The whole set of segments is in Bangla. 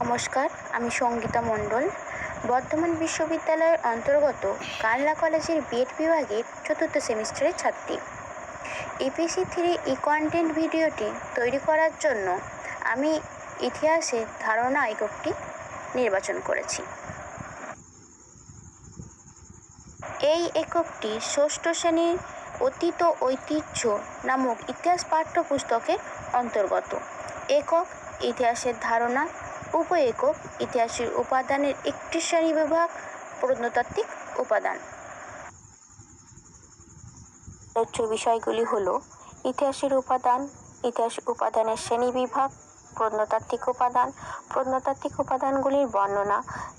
নমস্কার, আমি সঙ্গীতা মণ্ডল, বর্ধমান বিশ্ববিদ্যালয়ের অন্তর্গত কালনা কলেজের বিএড বিভাগের চতুর্থ সেমিস্টারের ছাত্রী। EPC 3 কন্টেন্ট ভিডিওটি তৈরি করার জন্য আমি ইতিহাসের ধারণা এককটি নির্বাচন করেছি। এই এককটি ষষ্ঠ শ্রেণীর অতীত ঐতিহ্য নামক ইতিহাস পাঠ্যপুস্তকের অন্তর্গত। একক ইতিহাসের ধারণা, উপ একক ইতিহাসের উপাদানের একটি শ্রেণীবিভাগ, প্রত্নতাত্ত্বিক উপাদান। আলোচ্য বিষয়গুলি হল ইতিহাসের উপাদান, ইতিহাস উপাদানের শ্রেণীবিভাগ, প্রত্নতাত্ত্বিক উপাদান, প্রত্নতাত্ত্বিক উপাদানগুলির বর্ণনা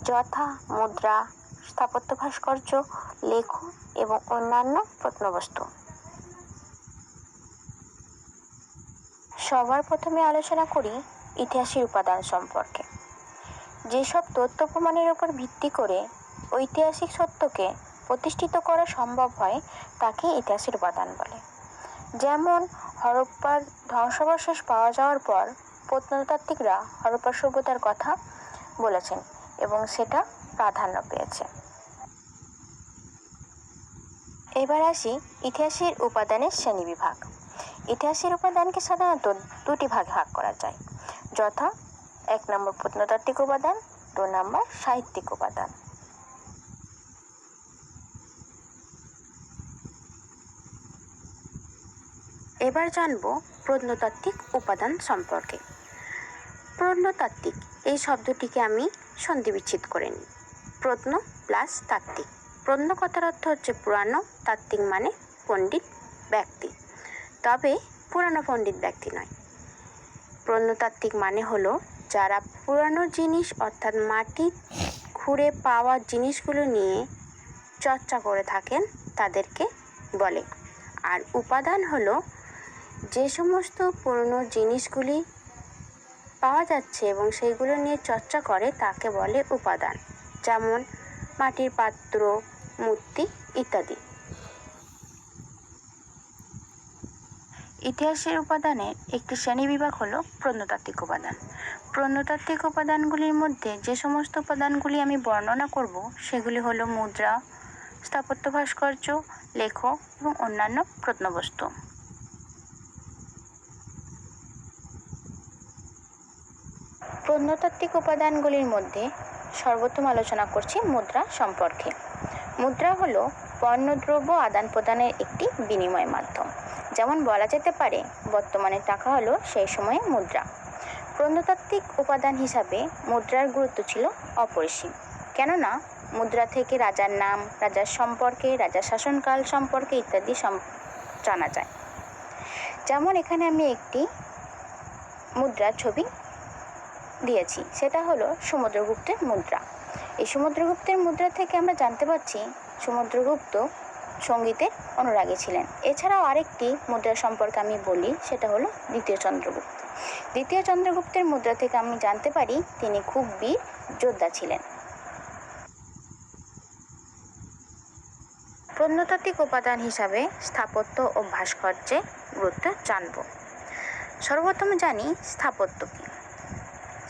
যথা মুদ্রা, স্থাপত্য ভাস্কর্য, লেখ এবং অন্যান্য প্রত্নবস্তু। সবার প্রথমে আলোচনা করি ইতিহাসের উপাদান সম্পর্কে। যেসব তথ্য প্রমাণের উপর ভিত্তি করে ঐতিহাসিক সত্যকে প্রতিষ্ঠিত করা সম্ভব হয় তাকে ইতিহাসের উপাদান বলে। যেমন হরপ্পার ধ্বংসাবশেষ পাওয়া যাওয়ার পর প্রত্নতাত্ত্বিকরা হরপ্পা সভ্যতার কথা বলেছেন এবং সেটা প্রাধান্য পেয়েছে। এবার আসি ইতিহাসের উপাদানের শ্রেণীবিভাগ। ইতিহাসের উপাদানকে সাধারণত দুটি ভাগে ভাগ করা যায়, যথা 1 নম্বর প্রত্নতাত্ত্বিক উপাদান, 2 নম্বর সাহিত্যিক উপাদান। এবার জানব প্রত্নতাত্ত্বিক উপাদান সম্পর্কে। প্রত্নতাত্ত্বিক এই শব্দটিকে আমি সন্ধি বিচ্ছেদ করে নিই। প্রত্ন প্লাস তাত্ত্বিক। প্রত্ন কথার অর্থ হচ্ছে পুরানো, তাত্ত্বিক মানে পণ্ডিত ব্যক্তি, তবে পুরানো পণ্ডিত ব্যক্তি নয়। প্রত্নতাত্ত্বিক মানে হলো যারা পুরানো জিনিস অর্থাৎ মাটি খুঁড়ে পাওয়া জিনিসগুলো নিয়ে চর্চা করে থাকেন তাদেরকে বলে। আর উপাদান হলো যে সমস্ত পুরনো জিনিসগুলি পাওয়া যাচ্ছে এবং সেইগুলো নিয়ে চর্চা করে তাকে বলে উপাদান, যেমন মাটির পাত্র, মূর্তি ইত্যাদি। ইতিহাসের উপাদানের একটি শ্রেণীবিভাগ হলো প্রত্নতাত্ত্বিক উপাদান। প্রত্নতাত্ত্বিক উপাদানগুলির মধ্যে যে সমস্ত উপাদানগুলি আমি বর্ণনা করব সেগুলি হলো মুদ্রা, স্থাপত্য ভাস্কর্য, লেখ এবং অন্যান্য প্রত্নবস্তু। প্রত্নতাত্ত্বিক উপাদানগুলির মধ্যে সর্বপ্রথম আলোচনা করছি মুদ্রা সম্পর্কে। মুদ্রা হলো পণ্যদ্রব্য আদান প্রদানের একটি বিনিময় মাধ্যম। যেমন বলা যেতে পারে বর্তমানে টাকা হলো সেই সময়ে মুদ্রা। প্রত্নতাত্ত্বিক উপাদান হিসাবে মুদ্রার গুরুত্ব ছিল অপরিসীম, কেননা মুদ্রা থেকে রাজার নাম, রাজার সম্পর্কে, রাজার শাসনকাল সম্পর্কে ইত্যাদি জানা যায়। যেমন এখানে আমি একটি মুদ্রার ছবি দিয়েছি, সেটা হলো সমুদ্রগুপ্তের মুদ্রা। এই সমুদ্রগুপ্তের মুদ্রা থেকে আমরা জানতে পারছি সমুদ্রগুপ্ত সঙ্গীতের অনুরাগী ছিলেন। এছাড়াও আরেকটি মুদ্রা সম্পর্কে আমি বলি, সেটা হলো দ্বিতীয় চন্দ্রগুপ্ত। দ্বিতীয় চন্দ্রগুপ্তের মুদ্রা থেকে আমি জানতে পারি তিনি খুব বীর যোদ্ধা ছিলেন। প্রত্নতাত্ত্বিক উপাদান হিসাবে স্থাপত্য ও ভাস্কর্যের গুরুত্ব জানব। সর্বপ্রথম জানি স্থাপত্য কি।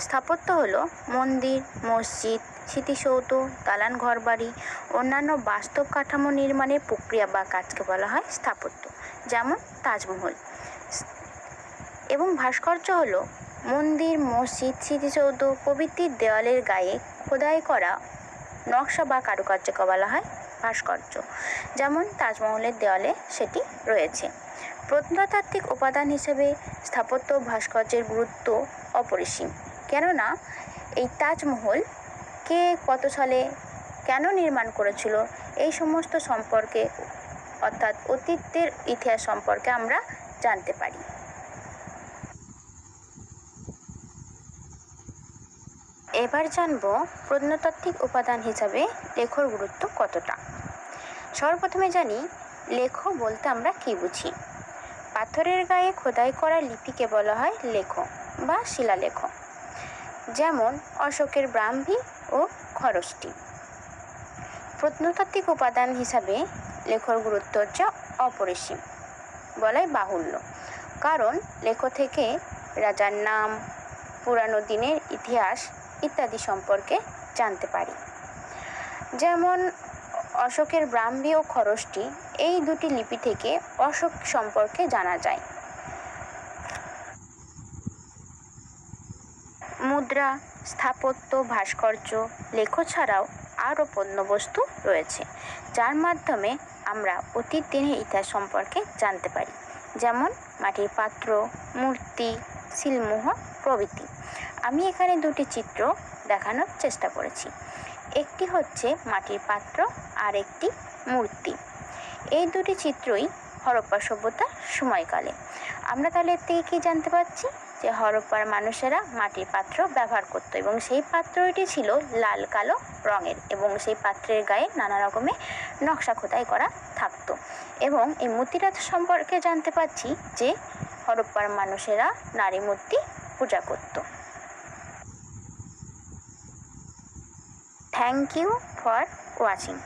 স্থাপত্য হলো মন্দির, মসজিদ, স্মৃতিসৌধ, দালান ঘরবাড়ি, অন্যান্য বাস্তব কাঠামো নির্মাণের প্রক্রিয়া বা কাজকে বলা হয় স্থাপত্য, যেমন তাজমহল। এবং ভাস্কর্য হলো মন্দির, মসজিদ, স্মৃতিসৌধ প্রভৃতির দেওয়ালের গায়ে খোদাই করা নকশা বা কারুকার্যকে বলা হয় ভাস্কর্য, যেমন তাজমহলের দেওয়ালে সেটি রয়েছে। প্রত্নতাত্ত্বিক উপাদান হিসেবে স্থাপত্য ভাস্কর্যের গুরুত্ব অপরিসীম, কেননা এই তাজমহল কে কত সালে কেন নির্মাণ করেছিল এই সমস্ত সম্পর্কে অর্থাৎ অতীতের ইতিহাস সম্পর্কে আমরা জানতে পারি। এবার জানব প্রত্নতাত্ত্বিক উপাদান হিসাবে লেখর গুরুত্ব কতটা। সর্বপ্রথমে জানি লেখ বলতে আমরা কি বুঝি। পাথরের গায়ে খোদাই করা লিপিকে বলা হয় লেখ বা শিলালেখ, যেমন অশোকের ব্রাহ্মী ও খরষ্টি। প্রত্নতাত্ত্বিক উপাদান হিসাবে লেখর গুরুত্ব হচ্ছে অপরিসীম বলাই বাহুল্য, কারণ লেখ থেকে রাজার নাম, পুরানো দিনের ইতিহাস ইত্যাদি সম্পর্কে জানতে পারি। যেমন অশোকের ব্রাহ্মী ও খরষ্টি, এই দুটি লিপি থেকে অশোক সম্পর্কে জানা যায়। মুদ্রা, স্থাপত্য, ভাস্কর্য, লেখ ছাড়াও আরও পণ্যবস্তু রয়েছে, যার মাধ্যমে আমরা অতীত দিনের ইতিহাস সম্পর্কে জানতে পারি। যেমন মাটির পাত্র, মূর্তি, সিলমোহর প্রভৃতি। আমি এখানে দুটি চিত্র দেখানোর চেষ্টা করেছি। একটি হচ্ছে মাটির পাত্র আর একটি মূর্তি। এই দুটি চিত্রই হরপ্পা সভ্যতার সময়কালে। আমরা তাহলে এর থেকে কী জানতে পারছি? যে হরপ্পার মানুষেরা মাটির পাত্র ব্যবহার করত এবং সেই পাত্রটি ছিল লাল কালো রঙের এবং সেই পাত্রের গায়ে নানা রকমের নকশা খোদাই করা থাকতো। এবং এই মূর্তিটা সম্পর্কে জানতে পারছি যে হরপ্পার মানুষেরা নারী মূর্তি পূজা করত। Thank you for watching.